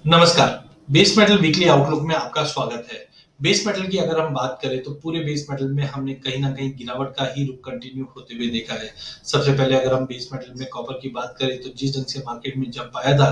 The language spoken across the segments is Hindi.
नमस्कार। बेस मेटल वीकली आउटलुक में आपका स्वागत है। बेस मेटल की अगर हम बात करें तो पूरे बेस मेटल में हमने कहीं न कहीं गिरावट का ही रुख कंटिन्यू होते हुए देखा है। सबसे पहले अगर हम बेस मेटल में कॉपर की बात करें तो जिस ढंग से मार्केट में जंप आया था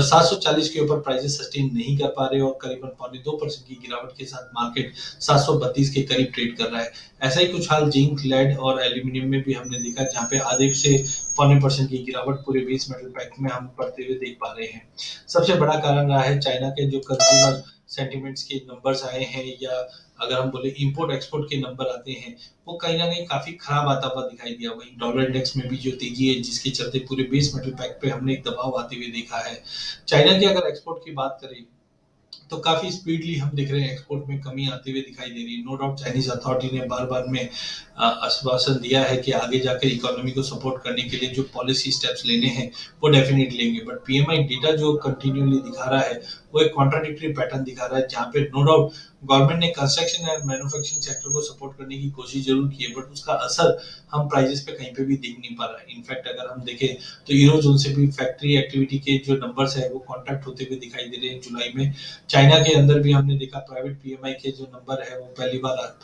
740 के ऊपर प्राइसेस सस्टेन नहीं कर पा रहे और करीबन पौने 2% की गिरावट के साथ मार्केट 732 के करीब ट्रेड कर रहा है। ऐसा ही कुछ हाल जिंक, लेड और एल्यूमीनियम में भी हमने देखा जहाँ पे आधे से पौने % की गिरावट पूरे बेस मेटल पैक में हम पड़ते हुए देख पा रहे हैं। सबसे बड़ा कारण रहा है चाइना के जो कंज्यूमर सेंटिमेंट्स के नंबर्स आए हैं या अगर हम बोले इंपोर्ट एक्सपोर्ट के नंबर आते हैं वो कहीं ना कहीं काफी खराब आता हुआ दिखाई दिया। वहीं डॉलर इंडेक्स में भी जो तेजी है जिसके चलते पूरे बेस मेटल पैक पे हमने एक दबाव आते हुए देखा है। चाइना की अगर एक्सपोर्ट की बात करें तो काफी स्पीडली हम देख रहे हैं एक्सपोर्ट में कमी आते हुए दिखाई दे रही है। नो डाउट चाइनीज अथॉरिटी ने बार बार में आश्वासन दिया है कि आगे जाकर इकोनॉमी को सपोर्ट करने के लिए जो पॉलिसी स्टेप्स लेने हैं वो डेफिनेटली लेंगे। बट पीएमआई डेटा जो कंटिन्यूली दिखा रहा है वो एक कॉन्ट्राडिक्टरी पैटर्न दिखा रहा है जहाँ पे नो डाउट गवर्नमेंट ने कंस्ट्रक्शन एंड मैन्युफैक्चरिंग सेक्टर को सपोर्ट करने की कोशिश जरूर की है बट उसका असर हम प्राइजेस पे कहीं पे भी देख नहीं पा रहा है। इनफैक्ट अगर हम देखें तो यूरो जोन से भी फैक्ट्री एक्टिविटी के जो नंबर्स है वो कॉन्ट्रैक्ट होते हुए दिखाई दे रहे हैं जुलाई में। चाइना के अंदर भी हमने देखा प्राइवेट पीएमआई के जो नंबर है वो पहली बार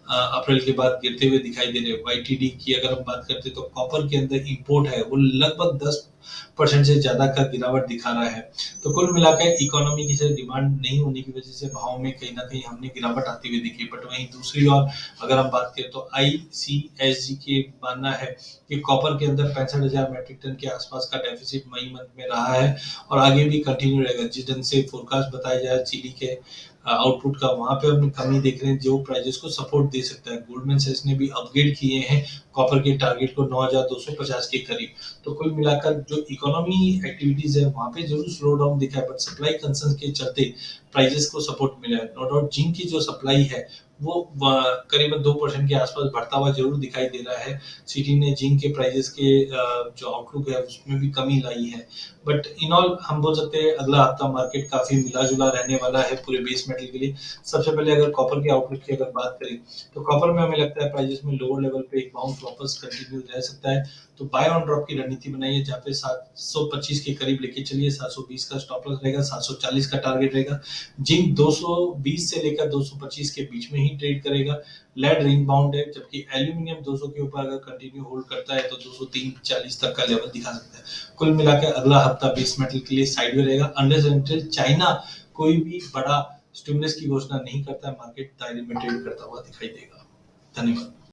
अप्रैल के बाद गिरते हुए दिखाई दे रहे हैं। वाईटीडी की अगर हम बात करते हैं तो कॉपर के अंदर इंपोर्ट है वो लगभग 10% से ज्यादा का गिरावट दिखा रहा है। तो कुल मिलाकर इकोनॉमी की से डिमांड नहीं होने की वजह से भाव में कहीं ना कहीं हमने गिरावट आती हुई दिखी। बट वहीं दूसरी ओर अगर हम बात करें तो आईसीएसजी के मानना है कि कॉपर के अंदर 65,000 मैट्रिक टन के आसपास का डेफिसिट मई मंथ में रहा है और आगे भी कंटिन्यू रहेगा। जिस ढंग से फोरकास्ट बताया जाए चिली के आउटपुट का वहां पे हम कमी देख रहे हैं जो प्राइजेस को सपोर्ट दे सकता है। गोल्डमैन सैक्स ने भी अपग्रेड किए हैं कॉपर के टारगेट को 9,250 के करीब। तो कुल मिलाकर जो इकोनॉमी एक्टिविटीज है वहां पे जरूर स्लो डाउन दिखा है बट सप्लाई कंसर्न के चलते प्राइजेस को सपोर्ट मिला है। नो डाउट जिंक की जो सप्लाई है वो करीबन 2% के आसपास बढ़ता हुआ जरूर दिखाई दे रहा है। सिटी ने जिंक के प्राइजेस के जो आउटलुक है उसमें भी कमी लाई है। बट इन ऑल हम बोल सकते हैं अगला हफ्ता मार्केट काफी मिला जुला रहने वाला है पूरे बेस मेटल के लिए। सबसे पहले अगर कॉपर के आउटलुक की अगर बात करें तो कॉपर में हमें लगता है प्राइजेस में लोअर लेवल पे एक बाउंस वापस कंटिन्यू रह सकता है। तो बाय ऑन ड्रॉप की रणनीति बनाइए जहाँ पे 725 के करीब लेके चलिए। 720 का स्टॉप लॉस रहेगा, 740 का टारगेट रहेगा। जिंक 220 से लेकर 225 के बीच में ही ट्रेड करेगा। लेड रिंग बाउंड है जबकि एल्यूमिनियम 200 के ऊपर अगर कंटिन्यू होल्ड करता है तो 203-40 तक का लेवल दिखा सकता है। कुल मिलाकर अगला हफ्ता बेस मेटल के लिए साइड में रहेगा अनलेस अनटिल चाइना कोई भी बड़ा स्टिमुलस की घोषणा नहीं करता है। मार्केट दायरे में ट्रेड करता हुआ दिखाई देगा। धन्यवाद।